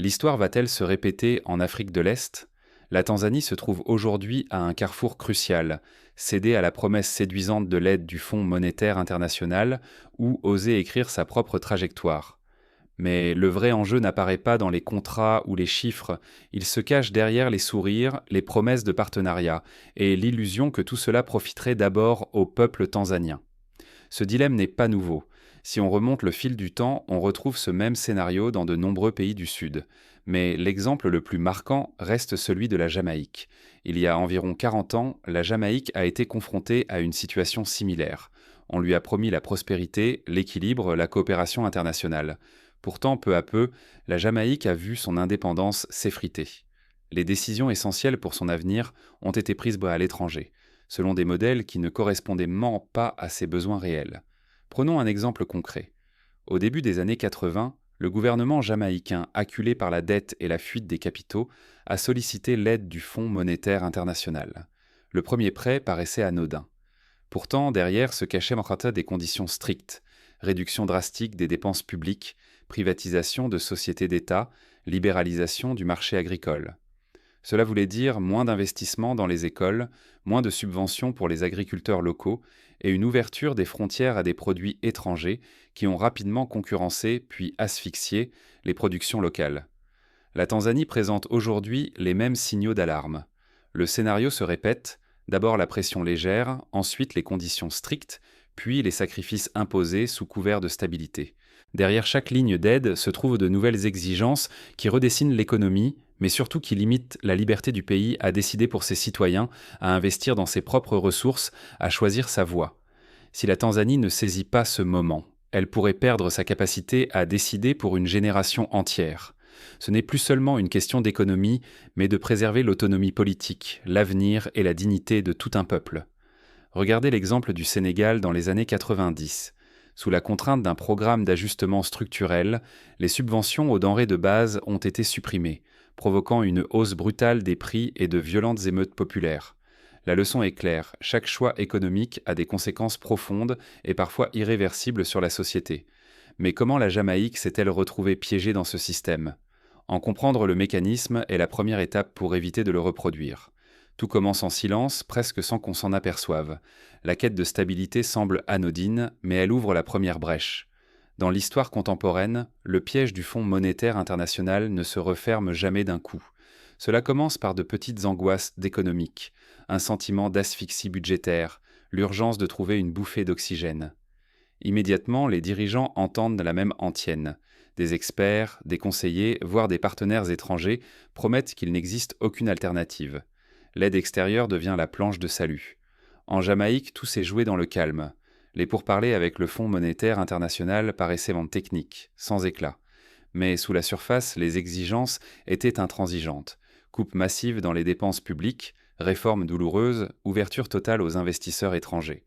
L'histoire va-t-elle se répéter en Afrique de l'Est? La Tanzanie se trouve aujourd'hui à un carrefour crucial, céder à la promesse séduisante de l'aide du Fonds monétaire international ou oser écrire sa propre trajectoire. Mais le vrai enjeu n'apparaît pas dans les contrats ou les chiffres, il se cache derrière les sourires, les promesses de partenariat et l'illusion que tout cela profiterait d'abord au peuple tanzanien. Ce dilemme n'est pas nouveau. Si on remonte le fil du temps, on retrouve ce même scénario dans de nombreux pays du Sud. Mais l'exemple le plus marquant reste celui de la Jamaïque. Il y a environ 40 ans, la Jamaïque a été confrontée à une situation similaire. On lui a promis la prospérité, l'équilibre, la coopération internationale. Pourtant, peu à peu, la Jamaïque a vu son indépendance s'effriter. Les décisions essentielles pour son avenir ont été prises à l'étranger, selon des modèles qui ne correspondaient pas à ses besoins réels. Prenons un exemple concret. Au début des années 80, le gouvernement jamaïcain, acculé par la dette et la fuite des capitaux, a sollicité l'aide du Fonds monétaire international. Le premier prêt paraissait anodin. Pourtant, derrière se cachaient des conditions strictes: réduction drastique des dépenses publiques, privatisation de sociétés d'État, libéralisation du marché agricole. Cela voulait dire moins d'investissements dans les écoles, moins de subventions pour les agriculteurs locaux et une ouverture des frontières à des produits étrangers qui ont rapidement concurrencé puis asphyxié les productions locales. La Tanzanie présente aujourd'hui les mêmes signaux d'alarme. Le scénario se répète: d'abord la pression légère, ensuite les conditions strictes, puis les sacrifices imposés sous couvert de stabilité. Derrière chaque ligne d'aide se trouvent de nouvelles exigences qui redessinent l'économie, mais surtout qui limitent la liberté du pays à décider pour ses citoyens, à investir dans ses propres ressources, à choisir sa voie. Si la Tanzanie ne saisit pas ce moment, elle pourrait perdre sa capacité à décider pour une génération entière. Ce n'est plus seulement une question d'économie, mais de préserver l'autonomie politique, l'avenir et la dignité de tout un peuple. Regardez l'exemple du Sénégal dans les années 90. Sous la contrainte d'un programme d'ajustement structurel, les subventions aux denrées de base ont été supprimées, provoquant une hausse brutale des prix et de violentes émeutes populaires. La leçon est claire: chaque choix économique a des conséquences profondes et parfois irréversibles sur la société. Mais comment la Jamaïque s'est-elle retrouvée piégée dans ce système? En comprendre le mécanisme est la première étape pour éviter de le reproduire. Tout commence en silence, presque sans qu'on s'en aperçoive. La quête de stabilité semble anodine, mais elle ouvre la première brèche. Dans l'histoire contemporaine, le piège du Fonds monétaire international ne se referme jamais d'un coup. Cela commence par de petites angoisses d'économique, un sentiment d'asphyxie budgétaire, l'urgence de trouver une bouffée d'oxygène. Immédiatement, les dirigeants entendent la même antienne. Des experts, des conseillers, voire des partenaires étrangers promettent qu'il n'existe aucune alternative. L'aide extérieure devient la planche de salut. En Jamaïque, tout s'est joué dans le calme. Les pourparlers avec le Fonds monétaire international paraissaient techniques, sans éclat. Mais sous la surface, les exigences étaient intransigeantes. Coupe massive dans les dépenses publiques, réformes douloureuses, ouverture totale aux investisseurs étrangers.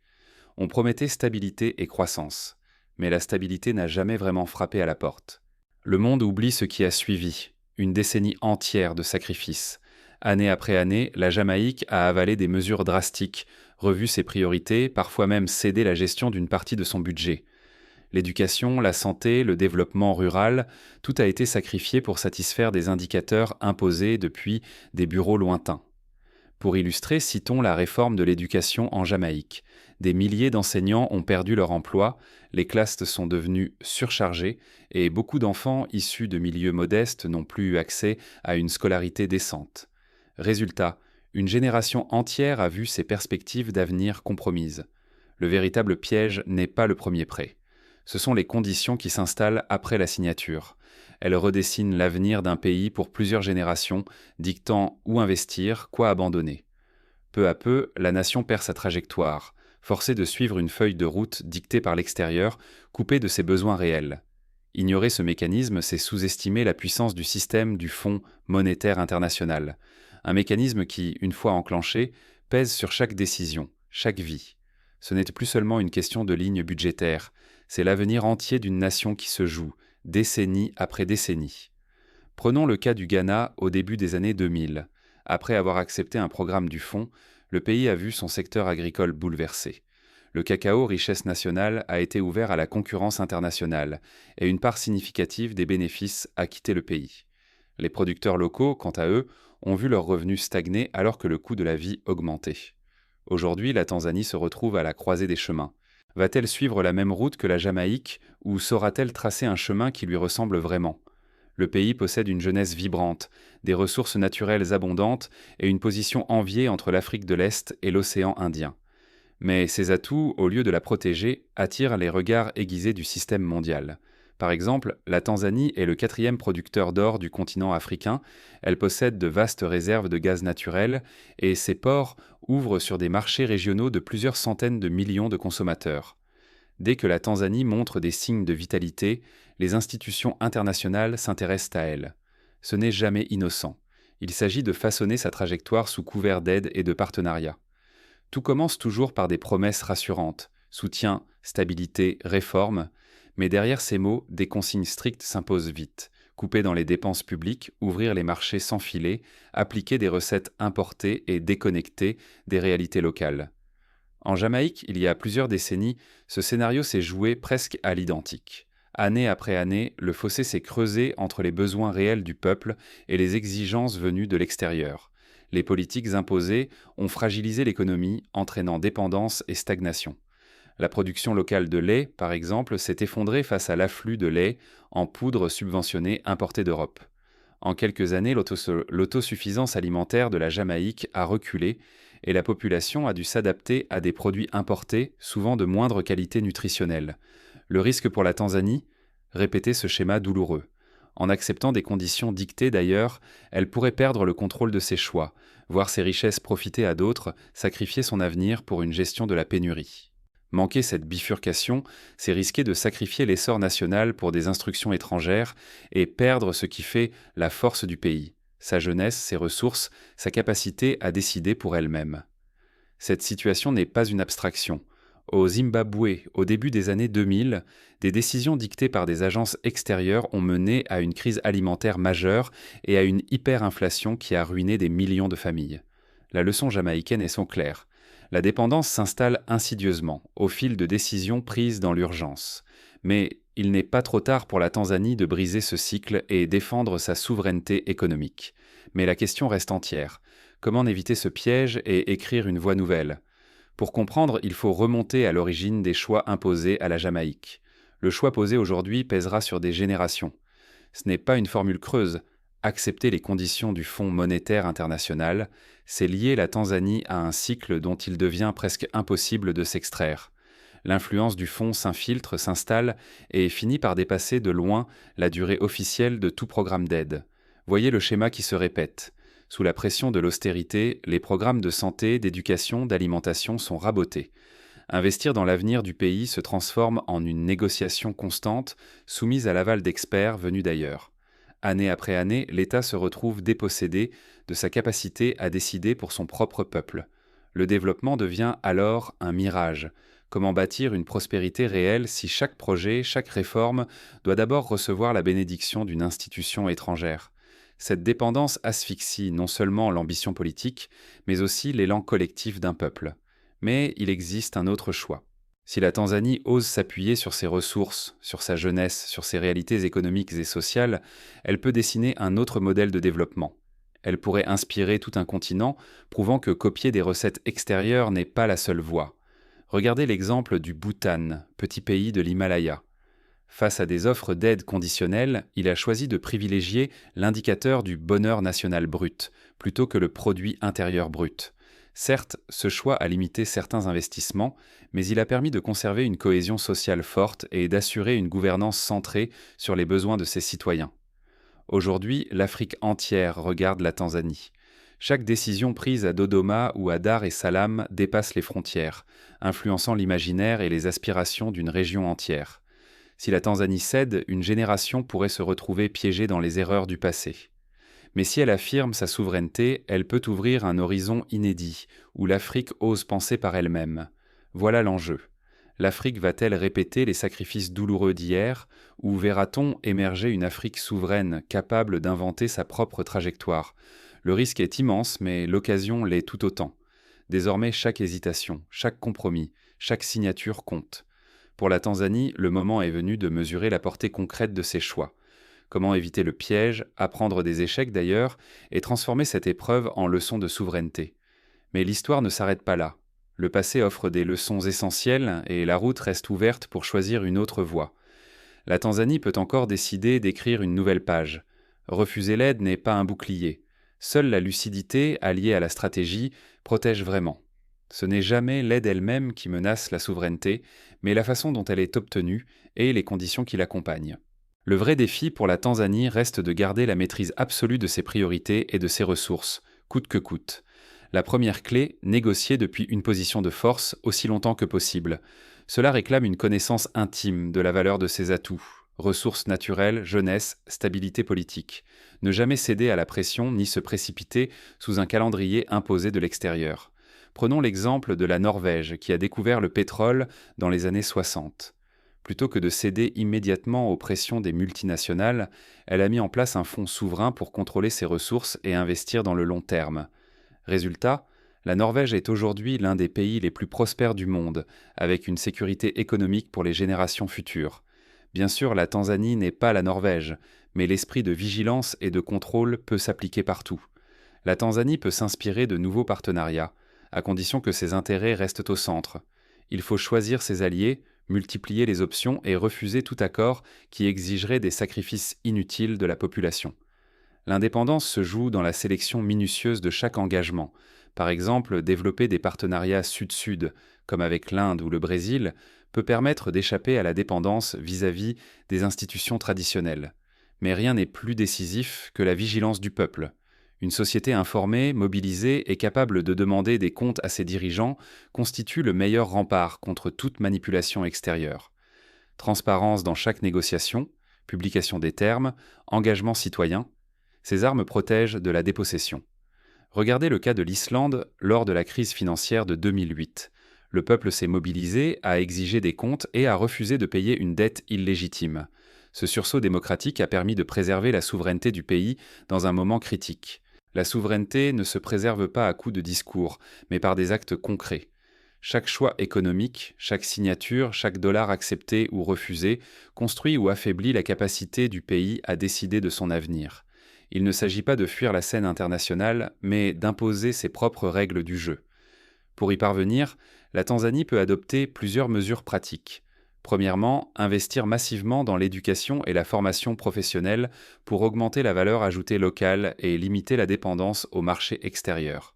On promettait stabilité et croissance. Mais la stabilité n'a jamais vraiment frappé à la porte. Le monde oublie ce qui a suivi, une décennie entière de sacrifices. Année après année, la Jamaïque a avalé des mesures drastiques, revu ses priorités, parfois même cédé la gestion d'une partie de son budget. L'éducation, la santé, le développement rural, tout a été sacrifié pour satisfaire des indicateurs imposés depuis des bureaux lointains. Pour illustrer, citons la réforme de l'éducation en Jamaïque. Des milliers d'enseignants ont perdu leur emploi, les classes sont devenues surchargées et beaucoup d'enfants issus de milieux modestes n'ont plus eu accès à une scolarité décente. Résultat, une génération entière a vu ses perspectives d'avenir compromises. Le véritable piège n'est pas le premier prêt. Ce sont les conditions qui s'installent après la signature. Elles redessinent l'avenir d'un pays pour plusieurs générations, dictant où investir, quoi abandonner. Peu à peu, la nation perd sa trajectoire, forcée de suivre une feuille de route dictée par l'extérieur, coupée de ses besoins réels. Ignorer ce mécanisme, c'est sous-estimer la puissance du système du Fonds monétaire international. Un mécanisme qui, une fois enclenché, pèse sur chaque décision, chaque vie. Ce n'est plus seulement une question de ligne budgétaire, c'est l'avenir entier d'une nation qui se joue, décennie après décennie. Prenons le cas du Ghana au début des années 2000. Après avoir accepté un programme du fonds, le pays a vu son secteur agricole bouleversé. Le cacao, richesse nationale, a été ouvert à la concurrence internationale et une part significative des bénéfices a quitté le pays. Les producteurs locaux, quant à eux, ont vu leurs revenus stagner alors que le coût de la vie augmentait. Aujourd'hui, la Tanzanie se retrouve à la croisée des chemins. Va-t-elle suivre la même route que la Jamaïque ou saura-t-elle tracer un chemin qui lui ressemble vraiment? Le pays possède une jeunesse vibrante, des ressources naturelles abondantes et une position enviée entre l'Afrique de l'Est et l'océan Indien. Mais ces atouts, au lieu de la protéger, attirent les regards aiguisés du système mondial. Par exemple, la Tanzanie est le quatrième producteur d'or du continent africain, elle possède de vastes réserves de gaz naturel et ses ports ouvrent sur des marchés régionaux de plusieurs centaines de millions de consommateurs. Dès que la Tanzanie montre des signes de vitalité, les institutions internationales s'intéressent à elle. Ce n'est jamais innocent. Il s'agit de façonner sa trajectoire sous couvert d'aide et de partenariat. Tout commence toujours par des promesses rassurantes, soutien, stabilité, réforme, mais derrière ces mots, des consignes strictes s'imposent vite. Couper dans les dépenses publiques, ouvrir les marchés sans filet, appliquer des recettes importées et déconnectées des réalités locales. En Jamaïque, il y a plusieurs décennies, ce scénario s'est joué presque à l'identique. Année après année, le fossé s'est creusé entre les besoins réels du peuple et les exigences venues de l'extérieur. Les politiques imposées ont fragilisé l'économie, entraînant dépendance et stagnation. La production locale de lait, par exemple, s'est effondrée face à l'afflux de lait en poudre subventionnée importée d'Europe. En quelques années, l'autosuffisance alimentaire de la Jamaïque a reculé et la population a dû s'adapter à des produits importés, souvent de moindre qualité nutritionnelle. Le risque pour la Tanzanie? Répéter ce schéma douloureux. En acceptant des conditions dictées d'ailleurs, elle pourrait perdre le contrôle de ses choix, voir ses richesses profiter à d'autres, sacrifier son avenir pour une gestion de la pénurie. Manquer cette bifurcation, c'est risquer de sacrifier l'essor national pour des instructions étrangères et perdre ce qui fait la force du pays, sa jeunesse, ses ressources, sa capacité à décider pour elle-même. Cette situation n'est pas une abstraction. Au Zimbabwe, au début des années 2000, des décisions dictées par des agences extérieures ont mené à une crise alimentaire majeure et à une hyperinflation qui a ruiné des millions de familles. La leçon jamaïcaine est son claire. La dépendance s'installe insidieusement, au fil de décisions prises dans l'urgence. Mais il n'est pas trop tard pour la Tanzanie de briser ce cycle et défendre sa souveraineté économique. Mais la question reste entière. Comment éviter ce piège et écrire une voie nouvelle? Pour comprendre, il faut remonter à l'origine des choix imposés à la Jamaïque. Le choix posé aujourd'hui pèsera sur des générations. Ce n'est pas une formule creuse. Accepter les conditions du Fonds monétaire international, c'est lier la Tanzanie à un cycle dont il devient presque impossible de s'extraire. L'influence du fonds s'infiltre, s'installe et finit par dépasser de loin la durée officielle de tout programme d'aide. Voyez le schéma qui se répète. Sous la pression de l'austérité, les programmes de santé, d'éducation, d'alimentation sont rabotés. Investir dans l'avenir du pays se transforme en une négociation constante, soumise à l'aval d'experts venus d'ailleurs. Année après année, l'État se retrouve dépossédé de sa capacité à décider pour son propre peuple. Le développement devient alors un mirage. Comment bâtir une prospérité réelle si chaque projet, chaque réforme doit d'abord recevoir la bénédiction d'une institution étrangère? Cette dépendance asphyxie non seulement l'ambition politique, mais aussi l'élan collectif d'un peuple. Mais il existe un autre choix. Si la Tanzanie ose s'appuyer sur ses ressources, sur sa jeunesse, sur ses réalités économiques et sociales, elle peut dessiner un autre modèle de développement. Elle pourrait inspirer tout un continent, prouvant que copier des recettes extérieures n'est pas la seule voie. Regardez l'exemple du Bhoutan, petit pays de l'Himalaya. Face à des offres d'aide conditionnelles, il a choisi de privilégier l'indicateur du bonheur national brut, plutôt que le produit intérieur brut. Certes, ce choix a limité certains investissements, mais il a permis de conserver une cohésion sociale forte et d'assurer une gouvernance centrée sur les besoins de ses citoyens. Aujourd'hui, l'Afrique entière regarde la Tanzanie. Chaque décision prise à Dodoma ou à Dar es Salaam dépasse les frontières, influençant l'imaginaire et les aspirations d'une région entière. Si la Tanzanie cède, une génération pourrait se retrouver piégée dans les erreurs du passé. Mais si elle affirme sa souveraineté, elle peut ouvrir un horizon inédit, où l'Afrique ose penser par elle-même. Voilà l'enjeu. L'Afrique va-t-elle répéter les sacrifices douloureux d'hier, ou verra-t-on émerger une Afrique souveraine, capable d'inventer sa propre trajectoire? Le risque est immense, mais l'occasion l'est tout autant. Désormais, chaque hésitation, chaque compromis, chaque signature compte. Pour la Tanzanie, le moment est venu de mesurer la portée concrète de ses choix. comment éviter le piège, apprendre des échecs d'ailleurs, et transformer cette épreuve en leçon de souveraineté. Mais l'histoire ne s'arrête pas là. Le passé offre des leçons essentielles et la route reste ouverte pour choisir une autre voie. La Tanzanie peut encore décider d'écrire une nouvelle page. Refuser l'aide n'est pas un bouclier. Seule la lucidité, alliée à la stratégie, protège vraiment. Ce n'est jamais l'aide elle-même qui menace la souveraineté, mais la façon dont elle est obtenue et les conditions qui l'accompagnent. Le vrai défi pour la Tanzanie reste de garder la maîtrise absolue de ses priorités et de ses ressources, coûte que coûte. La première clé, négocier depuis une position de force aussi longtemps que possible. Cela réclame une connaissance intime de la valeur de ses atouts, ressources naturelles, jeunesse, stabilité politique. Ne jamais céder à la pression ni se précipiter sous un calendrier imposé de l'extérieur. Prenons l'exemple de la Norvège qui a découvert le pétrole dans les années 60. Plutôt que de céder immédiatement aux pressions des multinationales, elle a mis en place un fonds souverain pour contrôler ses ressources et investir dans le long terme. Résultat, la Norvège est aujourd'hui l'un des pays les plus prospères du monde, avec une sécurité économique pour les générations futures. Bien sûr, la Tanzanie n'est pas la Norvège, mais l'esprit de vigilance et de contrôle peut s'appliquer partout. La Tanzanie peut s'inspirer de nouveaux partenariats, à condition que ses intérêts restent au centre. Il faut choisir ses alliés, multiplier les options et refuser tout accord qui exigerait des sacrifices inutiles de la population. L'indépendance se joue dans la sélection minutieuse de chaque engagement. Par exemple, développer des partenariats sud-sud, comme avec l'Inde ou le Brésil, peut permettre d'échapper à la dépendance vis-à-vis des institutions traditionnelles. Mais rien n'est plus décisif que la vigilance du peuple. Une société informée, mobilisée et capable de demander des comptes à ses dirigeants constitue le meilleur rempart contre toute manipulation extérieure. Transparence dans chaque négociation, publication des termes, engagement citoyen, ces armes protègent de la dépossession. Regardez le cas de l'Islande lors de la crise financière de 2008. Le peuple s'est mobilisé, a exigé des comptes et a refusé de payer une dette illégitime. Ce sursaut démocratique a permis de préserver la souveraineté du pays dans un moment critique. La souveraineté ne se préserve pas à coups de discours, mais par des actes concrets. Chaque choix économique, chaque signature, chaque dollar accepté ou refusé construit ou affaiblit la capacité du pays à décider de son avenir. Il ne s'agit pas de fuir la scène internationale, mais d'imposer ses propres règles du jeu. Pour y parvenir, la Tanzanie peut adopter plusieurs mesures pratiques. Premièrement, investir massivement dans l'éducation et la formation professionnelle pour augmenter la valeur ajoutée locale et limiter la dépendance au marché extérieur.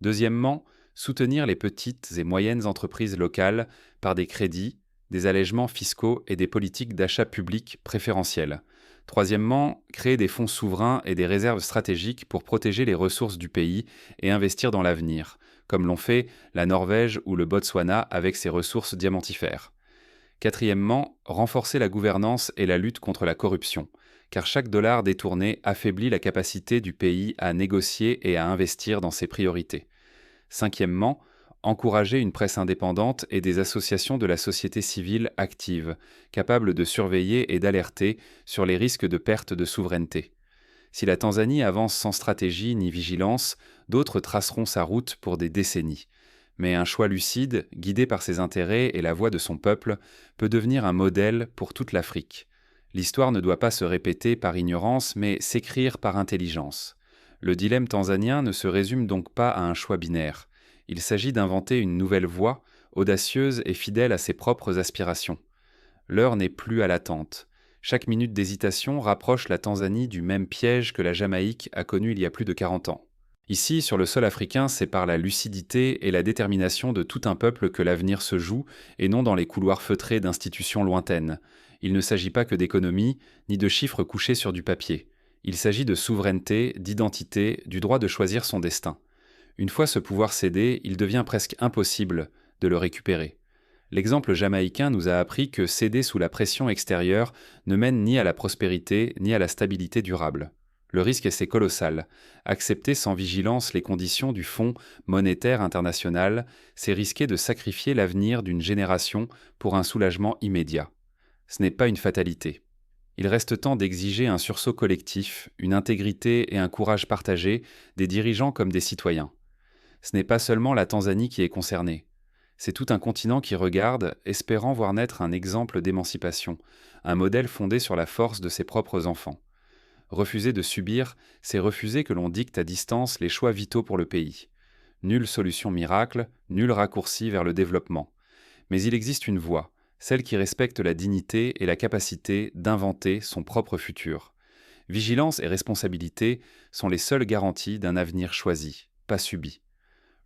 Deuxièmement, soutenir les petites et moyennes entreprises locales par des crédits, des allègements fiscaux et des politiques d'achat public préférentielles. Troisièmement, créer des fonds souverains et des réserves stratégiques pour protéger les ressources du pays et investir dans l'avenir, comme l'ont fait la Norvège ou le Botswana avec ses ressources diamantifères. Quatrièmement, renforcer la gouvernance et la lutte contre la corruption, car chaque dollar détourné affaiblit la capacité du pays à négocier et à investir dans ses priorités. Cinquièmement, encourager une presse indépendante et des associations de la société civile actives, capables de surveiller et d'alerter sur les risques de perte de souveraineté. Si la Tanzanie avance sans stratégie ni vigilance, d'autres traceront sa route pour des décennies. Mais un choix lucide, guidé par ses intérêts et la voix de son peuple, peut devenir un modèle pour toute l'Afrique. L'histoire ne doit pas se répéter par ignorance, mais s'écrire par intelligence. Le dilemme tanzanien ne se résume donc pas à un choix binaire. Il s'agit d'inventer une nouvelle voie, audacieuse et fidèle à ses propres aspirations. L'heure n'est plus à l'attente. Chaque minute d'hésitation rapproche la Tanzanie du même piège que la Jamaïque a connu il y a plus de 40 ans. Ici, sur le sol africain, c'est par la lucidité et la détermination de tout un peuple que l'avenir se joue, et non dans les couloirs feutrés d'institutions lointaines. Il ne s'agit pas que d'économie, ni de chiffres couchés sur du papier. Il s'agit de souveraineté, d'identité, du droit de choisir son destin. Une fois ce pouvoir cédé, il devient presque impossible de le récupérer. L'exemple jamaïcain nous a appris que céder sous la pression extérieure ne mène ni à la prospérité ni à la stabilité durable. Le risque est colossal. Accepter sans vigilance les conditions du Fonds monétaire international, c'est risquer de sacrifier l'avenir d'une génération pour un soulagement immédiat. Ce n'est pas une fatalité. Il reste temps d'exiger un sursaut collectif, une intégrité et un courage partagé des dirigeants comme des citoyens. Ce n'est pas seulement la Tanzanie qui est concernée. C'est tout un continent qui regarde, espérant voir naître un exemple d'émancipation, un modèle fondé sur la force de ses propres enfants. Refuser de subir, c'est refuser que l'on dicte à distance les choix vitaux pour le pays. Nulle solution miracle, nul raccourci vers le développement. Mais il existe une voie, celle qui respecte la dignité et la capacité d'inventer son propre futur. Vigilance et responsabilité sont les seules garanties d'un avenir choisi, pas subi.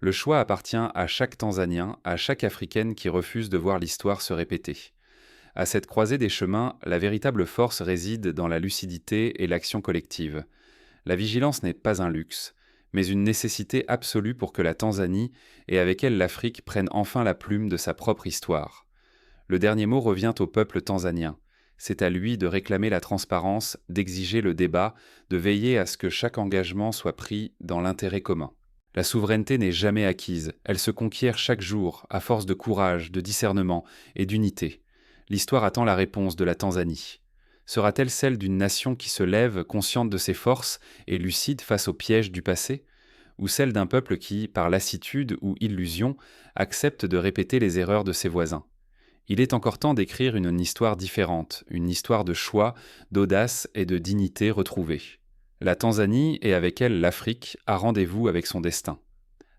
Le choix appartient à chaque Tanzanien, à chaque Africaine qui refuse de voir l'histoire se répéter. À cette croisée des chemins, la véritable force réside dans la lucidité et l'action collective. La vigilance n'est pas un luxe, mais une nécessité absolue pour que la Tanzanie, et avec elle l'Afrique, prennent enfin la plume de sa propre histoire. Le dernier mot revient au peuple tanzanien. C'est à lui de réclamer la transparence, d'exiger le débat, de veiller à ce que chaque engagement soit pris dans l'intérêt commun. La souveraineté n'est jamais acquise, elle se conquiert chaque jour, à force de courage, de discernement et d'unité. L'histoire attend la réponse de la Tanzanie. Sera-t-elle celle d'une nation qui se lève, consciente de ses forces et lucide face aux pièges du passé, ou celle d'un peuple qui, par lassitude ou illusion, accepte de répéter les erreurs de ses voisins? Il est encore temps d'écrire une histoire différente, une histoire de choix, d'audace et de dignité retrouvée. La Tanzanie, et avec elle l'Afrique, a rendez-vous avec son destin.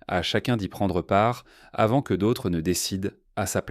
À chacun d'y prendre part, avant que d'autres ne décident à sa place.